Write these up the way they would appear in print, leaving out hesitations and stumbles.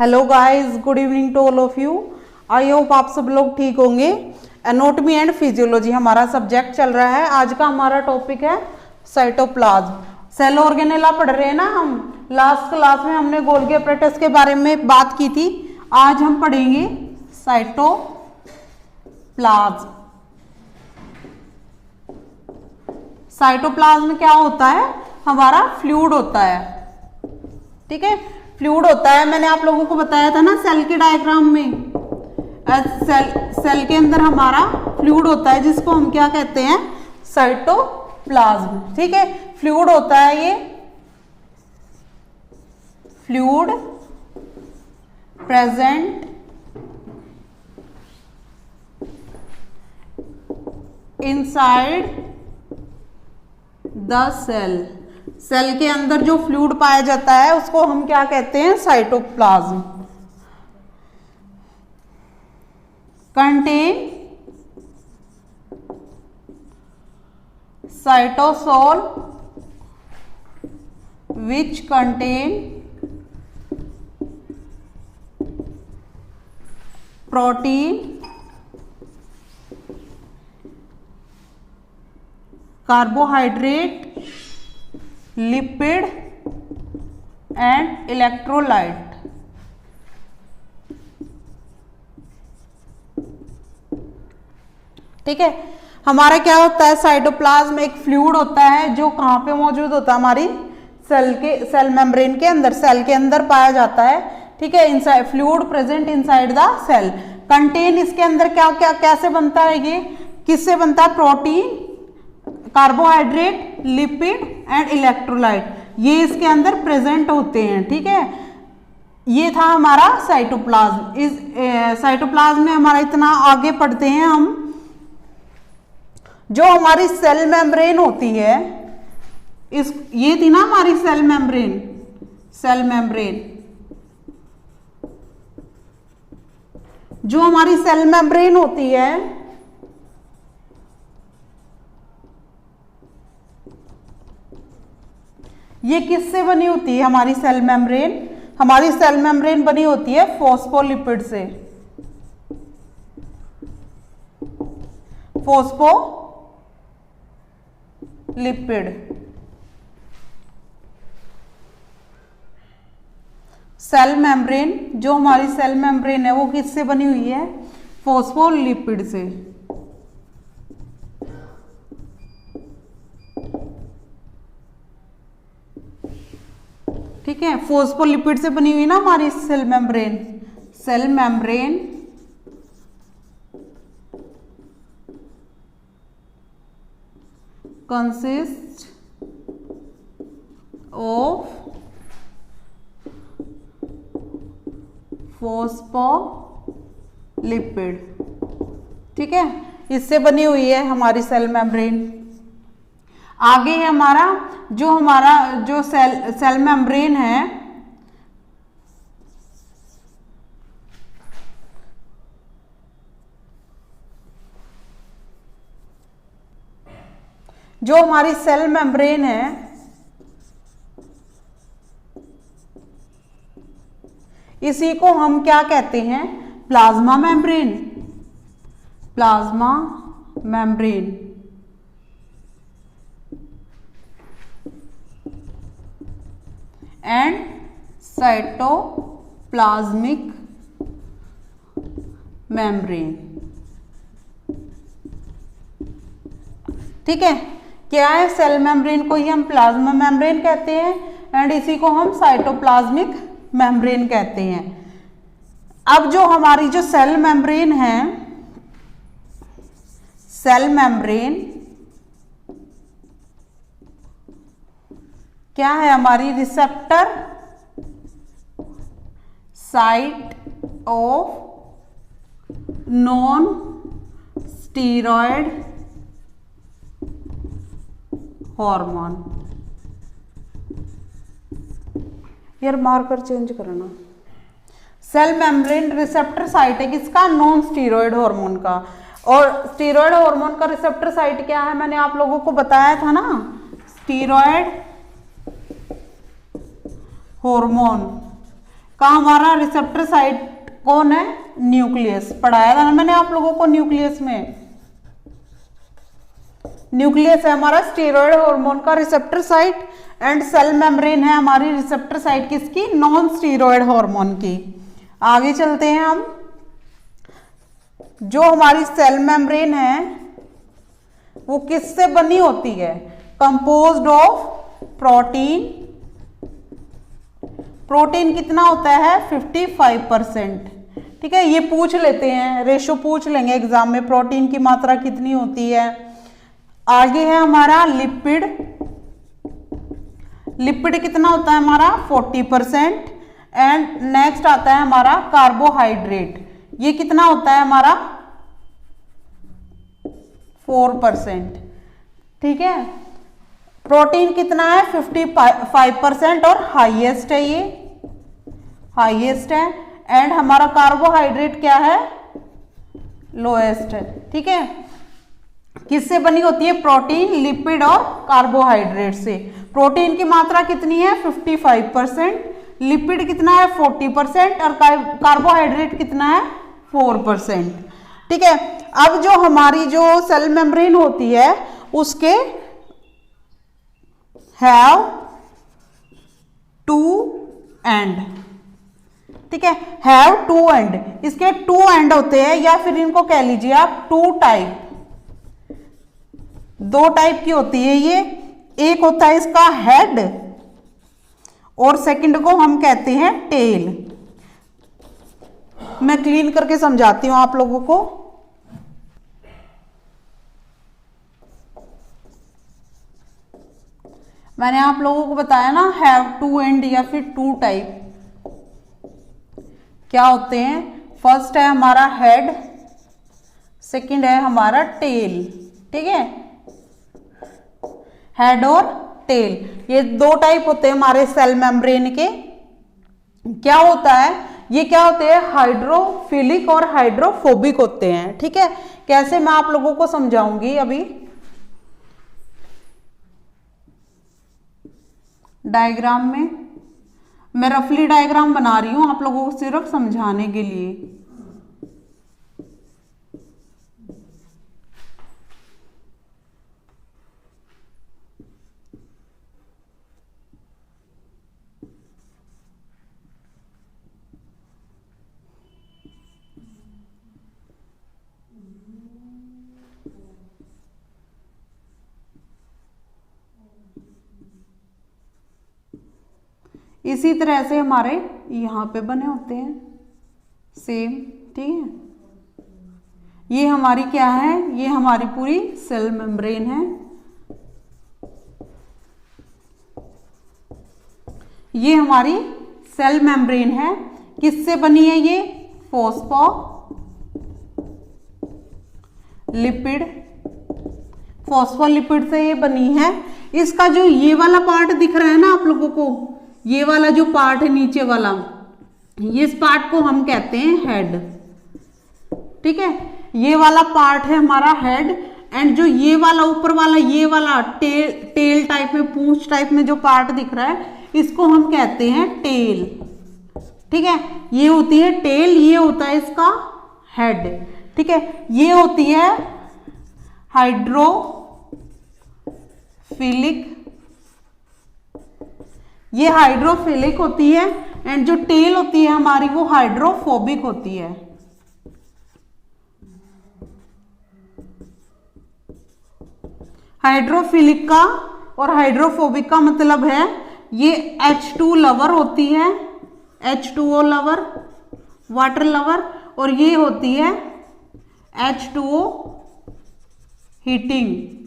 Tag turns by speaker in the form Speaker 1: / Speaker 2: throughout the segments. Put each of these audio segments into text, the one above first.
Speaker 1: Hello guys, good evening to all of you. I hope आप सब लोग ठीक होंगे। एनाटॉमी एंड फिजियोलॉजी हमारा सब्जेक्ट चल रहा है। आज का हमारा टॉपिक है साइटोप्लाज्म। सेल ऑर्गेनेला पढ़ रहे हैं ना हम। लास्ट क्लास में हमने गोल्गी अपरेटस के बारे में बात की थी। आज हम पढ़ेंगे साइटोप्लाज्म। साइटोप्लाज्म क्या होता है? हमारा फ्लूइड होता है। ठीक है, फ्लूइड होता है। मैंने आप लोगों को बताया था ना सेल के डायग्राम में, सेल के अंदर हमारा फ्लूइड होता है जिसको हम क्या कहते हैं? साइटोप्लाज्म। ठीक है, फ्लूइड होता है ये। Fluid present inside the cell. Cell के अंदर जो फ्लूइड पाया जाता है उसको हम क्या कहते हैं? Cytoplasm. Contain cytosol which contain protein, carbohydrate, lipid and electrolyte. ठीक है, हमारा क्या होता है? साइटोप्लाज्म एक फ्लूइड होता है जो कहाँ पे मौजूद होता है? हमारी सेल मेम्ब्रेन के अंदर, सेल के अंदर पाया जाता है। ठीक है, inside fluid present inside the cell. Content इसके अंदर क्या क्या कैसे बनता है? ये किससे बनता है? Protein, carbohydrate, lipid and electrolyte, ये इसके अंदर प्रेजेंट होते हैं। ठीक है, ये था हमारा साइटोप्लाज्म। इस साइटोप्लाज्म में हमारा इतना आगे पढ़ते हैं हम। जो हमारी सेल मेम्ब्रेन होती है, इस ये थी ना हमारी सेल मेम्ब्रेन। सेल मेम्ब्रेन, जो हमारी सेल मेम्ब्रेन होती है, ये किससे बनी होती है? हमारी सेल मेम्ब्रेन, हमारी सेल मेम्ब्रेन बनी होती है फॉस्फोलिपिड से। फॉस्फोलिपिड। सेल मेम्ब्रेन, जो हमारी सेल मेम्ब्रेन है वो किससे बनी हुई है? फॉस्फोलिपिड से। ठीक है, फॉस्फोलिपिड से बनी हुई ना हमारी cell membrane. Cell membrane consist of phospholipid. ठीक है, इससे बनी हुई है हमारी सेल मेम्ब्रेन। आगे है हमारा जो सेल मेम्ब्रेन है, जो हमारी सेल मेम्ब्रेन है, इसी को हम क्या कहते हैं? Plasma membrane. Plasma membrane. And cytoplasmic membrane. ठीक है, क्या है? सेल मेम्ब्रेन को ही हम प्लाज्मा मेम्ब्रेन कहते हैं एंड इसी को हम साइटोप्लाज्मिक मेम्ब्रेन कहते हैं। अब जो हमारी जो सेल मेम्ब्रेन है, सेल मेम्ब्रेन क्या है? हमारी receptor site of non steroid hormone. यार मार्कर चेंज करना। सेल मेम्ब्रेन रिसेप्टर साइट है किसका? नॉन स्टीरॉयड हार्मोन का। और स्टीरॉयड हार्मोन का रिसेप्टर साइट क्या है? मैंने आप लोगों को बताया था ना, स्टीरॉयड हार्मोन का हमारा रिसेप्टर साइट कौन है? न्यूक्लियस। पढ़ाया था ना मैंने आप लोगों को न्यूक्लियस में। न्यूक्लियस है हमारा स्टेरॉयड हार्मोन का receptor site, and cell membrane है हमारी रिसेप्टर साइट किसकी? नॉन स्टेरॉयड हार्मोन की। आगे चलते हैं हम। जो हमारी सेल मेम्ब्रेन है वो किससे बनी होती है? Composed of protein. प्रोटीन कितना होता है? 55%। ठीक है, ये पूछ लेते हैं, रेशो पूछ लेंगे एग्जाम में, प्रोटीन की मात्रा कितनी होती है। आगे है हमारा लिपिड। लिपिड कितना होता है हमारा? 40%। एंड नेक्स्ट आता है हमारा कार्बोहाइड्रेट। ये कितना होता है हमारा? 4%। ठीक है, प्रोटीन कितना है? 55% और हाईएस्ट है, ये हाईएस्ट है। एंड हमारा कार्बोहाइड्रेट क्या है? लोएस्ट है। ठीक है, किससे बनी होती है? प्रोटीन, लिपिड और कार्बोहाइड्रेट से। प्रोटीन की मात्रा कितनी है? 55%। लिपिड कितना है? 40%। और कार्बोहाइड्रेट कितना है? 4%। ठीक है, अब जो हमारी जो सेल मेम्ब्रेन होती है उसके हैव टू एंड। ठीक है, हैव टू एंड, इसके टू एंड होते हैं, या फिर इनको कह लीजिए आप टू टाइप। दो टाइप की होती है ये। एक होता है इसका हेड और सेकंड को हम कहते हैं टेल। मैं क्लीन करके समझाती हूं आप लोगों को। मैंने आप लोगों को बताया ना हैव टू एंड या फिर टू टाइप क्या होते हैं। फर्स्ट है हमारा हेड, सेकंड है हमारा टेल। ठीक है, हेड और टेल, ये दो टाइप होते हैं हमारे सेल मेम्ब्रेन के। क्या होता है ये? क्या होते हैं? हाइड्रोफिलिक और हाइड्रोफोबिक होते हैं। ठीक है, कैसे मैं आप लोगों को समझाऊंगी अभी। डायग्राम में मैं रफली डायग्राम बना रही हूं आप लोगों को सिर्फ समझाने के लिए। इसी तरह से हमारे यहाँ पे बने होते हैं सेम। ठीक है, ये हमारी क्या है? ये हमारी पूरी सेल मेम्ब्रेन है। ये हमारी सेल मेम्ब्रेन है। किससे बनी है ये? फॉस्फो लिपिड, फॉस्फोलिपिड से ये बनी है। इसका जो ये वाला पार्ट दिख रहा है ना आप लोगों को, ये वाला जो पार्ट है नीचे वाला, इस पार्ट को हम कहते हैं हेड। ठीक है, ये वाला पार्ट है हमारा हेड। एंड जो ये वाला ऊपर वाला, ये वाला टेल टाइप में, पूंछ टाइप में जो पार्ट दिख रहा है, इसको हम कहते हैं टेल। ठीक है, ये होती है टेल, ये होता है इसका हेड। ठीक है, ये होती है हाइड्रोफिलिक, ये हाइड्रोफिलिक होती है। एंड जो टेल होती है हमारी वो हाइड्रोफोबिक होती है। हाइड्रोफिलिक का और हाइड्रोफोबिक का मतलब है ये H2 लवर होती है, H2O लवर, वाटर लवर, और ये होती है H2O हीटिंग।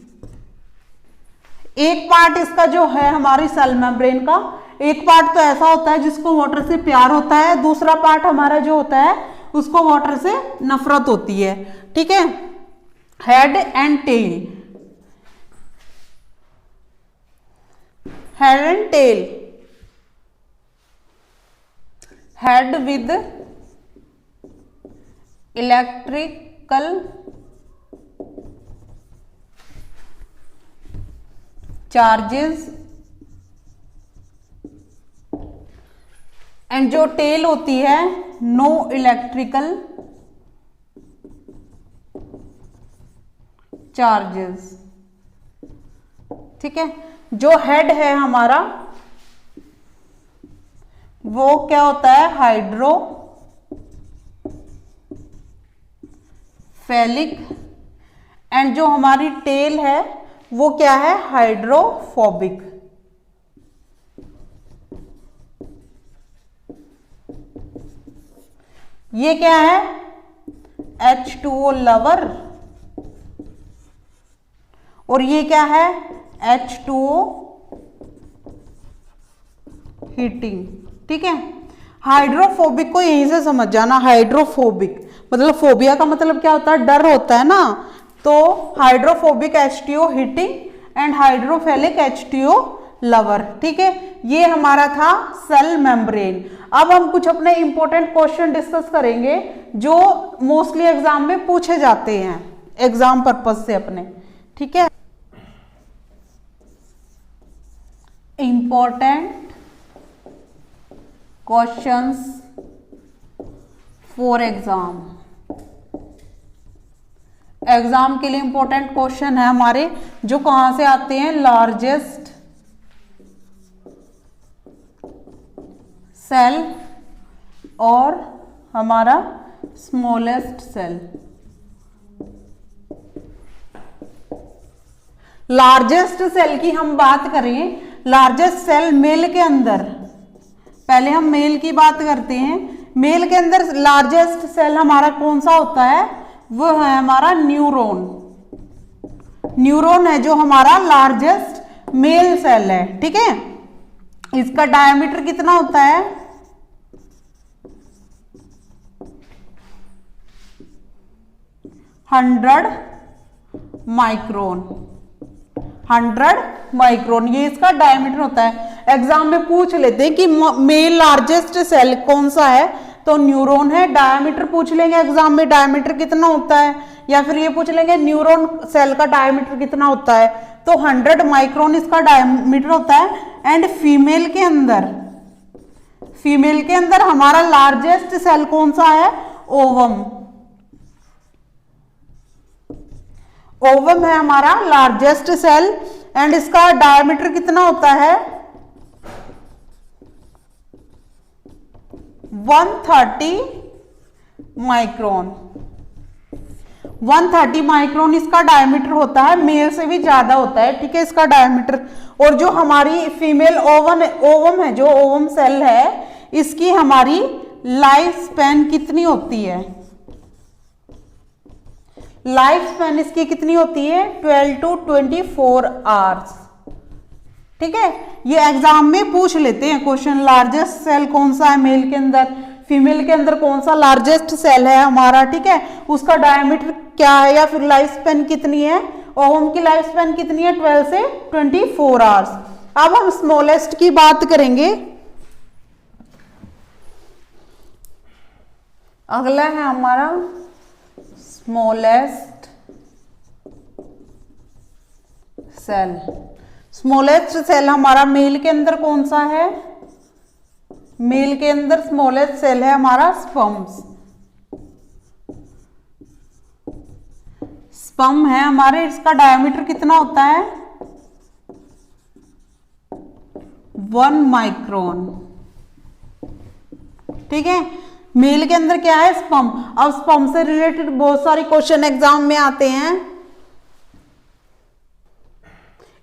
Speaker 1: एक पार्ट इसका जो है हमारी सेल मेम्ब्रेन का, एक पार्ट तो ऐसा होता है जिसको वाटर से प्यार होता है, दूसरा पार्ट हमारा जो होता है उसको वाटर से नफरत होती है। ठीक है, head and tail, head and tail, head with electrical charges and जो टेल होती है नो इलेक्ट्रिकल चार्जेस। ठीक है, जो हेड है हमारा वो क्या होता है, हाइड्रोफेलिक, एंड जो हमारी टेल है वो क्या है, हाइड्रोफोबिक। ये क्या है, H2O लवर, और ये क्या है, H2O हीटिंग। ठीक है, हाइड्रोफोबिक को यहीं से समझ जाना, हाइड्रोफोबिक मतलब फोबिया का मतलब क्या होता है, डर होता है ना, तो hydrophobic H2O hating and hydrophilic H2O lover. ठीक है, ये हमारा था सेल मेम्ब्रेन। अब हम कुछ अपने इंपॉर्टेंट क्वेश्चन डिस्कस करेंगे जो मोस्टली एग्जाम में पूछे जाते हैं एग्जाम पर्पज से अपने। ठीक है, important questions for exam. Exam के लिए इंपॉर्टेंट क्वेश्चन है हमारे जो कहां से आते हैं, लार्जेस्ट सेल और हमारा स्मॉलेस्ट सेल। लार्जेस्ट सेल की हम बात करें, लार्जेस्ट सेल मेल के अंदर, पहले हम मेल की बात करते हैं। मेल के अंदर लार्जेस्ट सेल हमारा कौन सा होता है, वो है हमारा न्यूरॉन। न्यूरॉन है जो हमारा लार्जेस्ट मेल सेल है। ठीक है, इसका डायमीटर कितना होता है, 100 माइक्रोन। 100 माइक्रोन ये इसका डायमीटर होता है। एग्जाम में पूछ लेते हैं कि मेल लार्जेस्ट सेल कौन सा है, तो न्यूरॉन है। डायमीटर पूछ लेंगे एग्जाम में, डायमीटर कितना होता है, या फिर ये पूछ लेंगे न्यूरॉन सेल का डायमीटर कितना होता है, तो 100 माइक्रोन इसका डायमीटर होता है। एंड फीमेल के अंदर हमारा लार्जेस्ट सेल कौन सा है, ओवम। ओवम है हमारा लार्जेस्ट सेल एंड इसका डायमीटर कितना होता है, 130 माइक्रोन। 130 माइक्रोन इसका डायमीटर होता है, मेल से भी ज्यादा होता है। ठीक है, इसका डायमीटर। और जो हमारी फीमेल ओवम है, जो ओवम सेल है, इसकी हमारी लाइफ स्पैन कितनी होती है, लाइफ स्पैन इसकी कितनी होती है, 12 to 24 आवर्स। ठीक है, ये एग्जाम में पूछ लेते हैं क्वेश्चन, लार्जेस्ट सेल कौन सा है मेल के अंदर, फीमेल के अंदर कौन सा लार्जेस्ट सेल है हमारा। ठीक है, उसका डायमीटर क्या है, या फिर लाइफ स्पैन कितनी है, ओवम की लाइफ स्पैन कितनी है, 12 से 24 आवर्स। अब हम स्मॉलेस्ट की बात करेंगे। अगला है हमारा स्मॉलेस्ट सेल। स्मॉलेस्ट सेल हमारा मेल के अंदर कौन सा है, मेल के अंदर स्मॉलेस्ट सेल है हमारा स्पर्म्स। स्पर्म है हमारे, इसका डायमीटर कितना होता है, 1 माइक्रोन। ठीक है, मेल के अंदर क्या है, स्पर्म। अब स्पर्म से रिलेटेड बहुत सारे क्वेश्चन एग्जाम में आते हैं।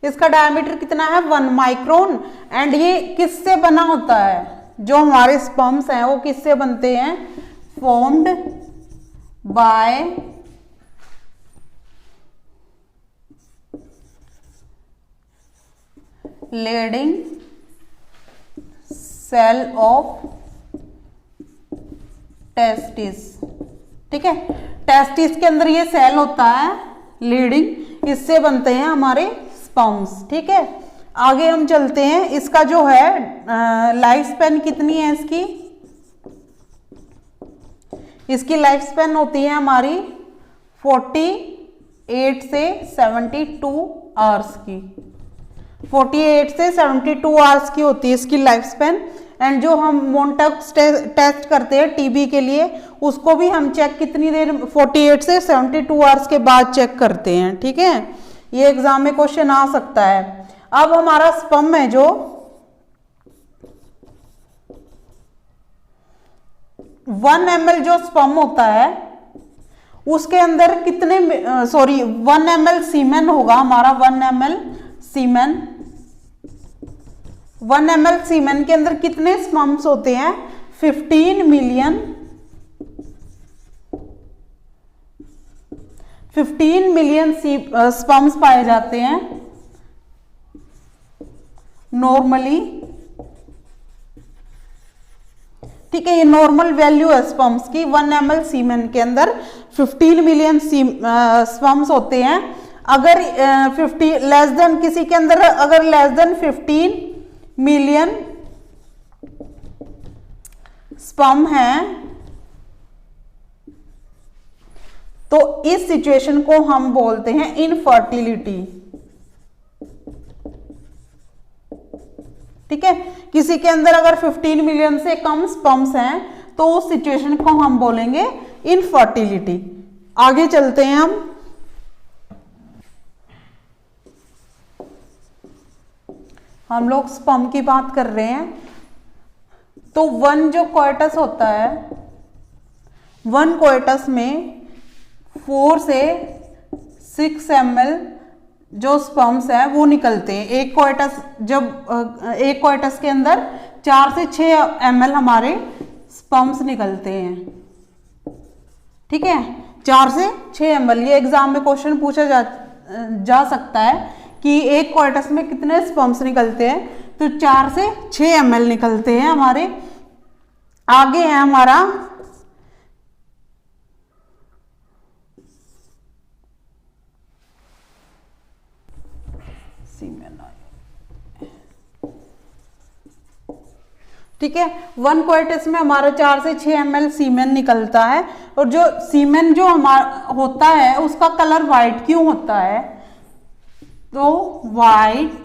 Speaker 1: इसका डायमीटर कितना है, 1 माइक्रोन। एंड ये किससे बना होता है, जो हमारे स्पर्म्स हैं वो किससे बनते हैं, formed by Leydig cell of testis. ठीक है, टेस्टिस के अंदर ये सेल होता है लीडिंग, इससे बनते हैं हमारे स्पर्म्स। ठीक है, आगे हम चलते हैं। इसका जो है लाइफ स्पैन कितनी है इसकी लाइफ स्पैन होती है हमारी 48 से 72 आवर्स की। 48 से 72 आवर्स की होती है इसकी लाइफ स्पैन। एंड जो हम मोनटॉक्स टेस्ट करते हैं टीबी के लिए, उसको भी हम चेक कितनी देर 48 से 72 आवर्स के बाद चेक करते हैं। ठीक है, ये एग्जाम में क्वेश्चन आ सकता है। अब हमारा स्पर्म है जो 1 ml जो स्पर्म होता है उसके अंदर कितने 1 ml सीमेन होगा हमारा। 1 ml सीमेन, 1 ml सीमेन के अंदर कितने स्पर्म्स होते हैं? 15 मिलियन स्पर्म्स पाए जाते हैं नॉर्मली। ठीक है, ये नॉर्मल वैल्यू है स्पर्म्स की। 1 ml सीमेन के अंदर 15 मिलियन स्पर्म्स होते हैं। अगर 50 लेस देन, किसी के अंदर अगर लेस देन 15 मिलियन स्पर्म है तो इस सिचुएशन को हम बोलते हैं इनफर्टिलिटी। ठीक है, किसी के अंदर अगर 15 मिलियन से कम स्पर्म्स हैं तो उस सिचुएशन को हम बोलेंगे इनफर्टिलिटी। आगे चलते हैं हम लोग स्पर्म की बात कर रहे हैं। तो 1 जो कोइटस होता है, 1 कोइटस में 4 से 6 ml जो स्पर्म्स है वो निकलते हैं। एक कोइटस, जब एक कोइटस के अंदर 4 से 6 ml हमारे स्पर्म्स निकलते हैं। ठीक है, 4 से 6 ml। ये एग्जाम में क्वेश्चन पूछा जा सकता है कि एक कोइटस में कितने स्पर्म्स निकलते हैं, तो 4 से 6 ml निकलते हैं हमारे। आगे है हमारा सीमेन। ठीक है, 1 कोइटस में हमारा 4 से 6 ml सीमेन निकलता है। और जो सीमेन जो हमारा होता है उसका कलर वाइट क्यों होता है? तो white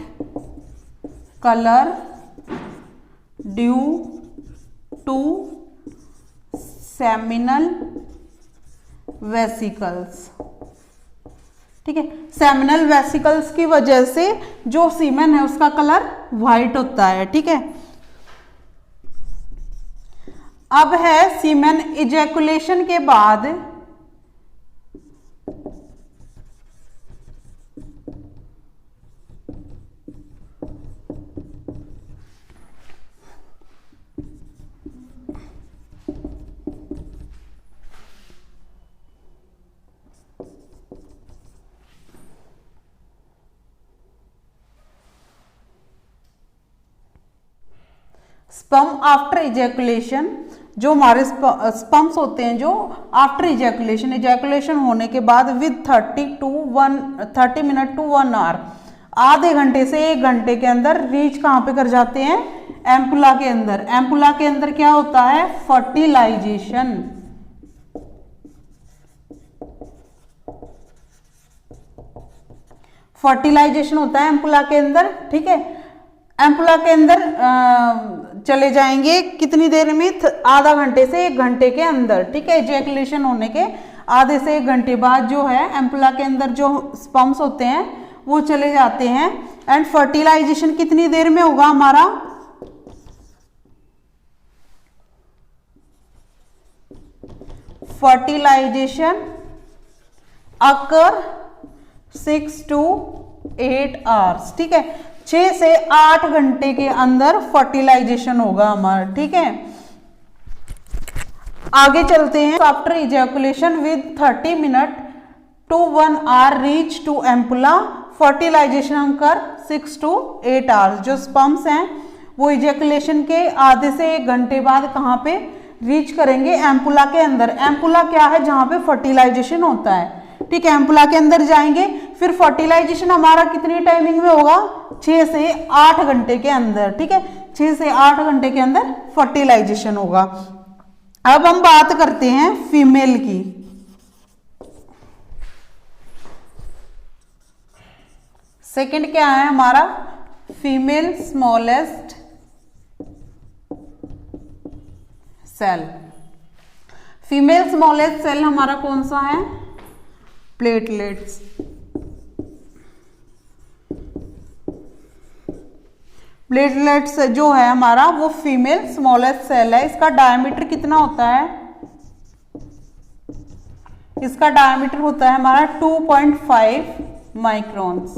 Speaker 1: colour due to seminal vesicles. ठीक है, सेमिनल वेसिकल्स की वजह से जो सीमेन है उसका कलर वाइट होता है। ठीक है, अब है सीमेन इजैकुलेशन के बाद स्पर्म आफ्टर इजैकुलेशन। जो हमारे स्पर्म्स होते हैं जो आफ्टर इजैकुलेशन होने के बाद विद 30 मिनट टू 1 आवर, आधे घंटे से 1 घंटे के अंदर रीच कहां पे कर जाते हैं? एम्पुला के अंदर। एम्पुला के अंदर क्या होता है? फर्टिलाइजेशन। फर्टिलाइजेशन होता है एम्पुला के अंदर। ठीक है, एम्पुला के अंदर चले जाएंगे कितनी देर में? आधा घंटे से 1 घंटे के अंदर। ठीक है, इजैकुलेशन होने के आधे से 1 घंटे बाद जो है एम्पुला के अंदर जो स्पर्म्स होते हैं वो चले जाते हैं। एंड फर्टिलाइजेशन कितनी देर में होगा हमारा? Fertilisation occur 6 to 8 hours. ठीक है, 6 से 8 घंटे के अंदर फर्टिलाइजेशन होगा हमारा। ठीक है, आगे चलते हैं। After ejaculation with 30 minute to 1 hour reach to ampulla, fertilisation हम कर 6 to 8 आवर्स। जो स्पर्म्स हैं वो इजैकुलेशन के आधे से 1 घंटे बाद कहां पे रीच करेंगे? एम्पुला के अंदर। एम्पुला क्या है? जहां पे फर्टिलाइजेशन होता है। ठीक है, एम्पुला के अंदर जाएंगे, फिर फर्टिलाइजेशन हमारा कितनी टाइमिंग में होगा? 6 से 8 घंटे के अंदर। ठीक है, 6 से 8 घंटे के अंदर फर्टिलाइजेशन होगा। अब हम बात करते हैं फीमेल की। सेकंड क्या है हमारा? Female smallest cell. Female smallest cell हमारा कौन सा है? प्लेटलेट्स। प्लेटलेट्स जो है हमारा वो फीमेल स्मॉलेस्ट सेल है। इसका डायमीटर कितना होता है? इसका डायमीटर होता है हमारा 2.5 माइक्रॉन्स।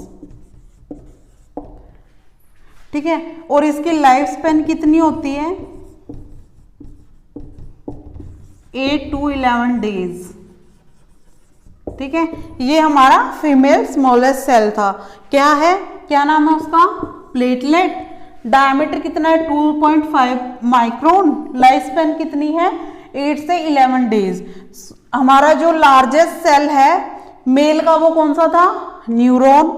Speaker 1: ठीक है, और इसकी लाइफ स्पेन कितनी होती है? 8 to 11 डेज। ठीक है, ये हमारा फीमेल स्मॉलेस्ट सेल था। क्या है, क्या नाम है उसका? प्लेटलेट। डायमीटर कितना है? 2.5 माइक्रोन। लाइफ स्पेन कितनी है? 8 से 11 डेज। हमारा जो लार्जेस्ट सेल है मेल का वो कौन सा था? न्यूरॉन।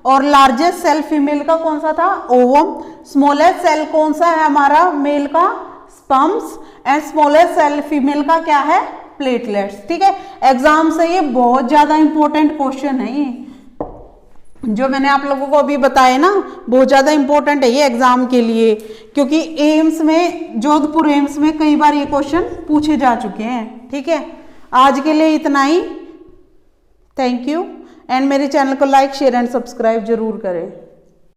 Speaker 1: और लार्जेस्ट सेल फीमेल का कौन सा था? ओवम। स्मॉलेस्ट सेल कौन सा है हमारा? मेल का sperms. And smallest cell female का क्या है? प्लेटलेट्स। ठीक है, एग्जाम से ये बहुत ज्यादा इंपॉर्टेंट क्वेश्चन है। ये जो मैंने आप लोगों को अभी बताया ना, बहुत ज्यादा इंपॉर्टेंट है ये एग्जाम के लिए, क्योंकि एम्स में, जोधपुर एम्स में कई बार ये क्वेश्चन पूछे जा चुके हैं। ठीक है, आज के लिए इतना ही। Thank you. एंड मेरे चैनल को लाइक, शेयर एंड सब्सक्राइब जरूर करें।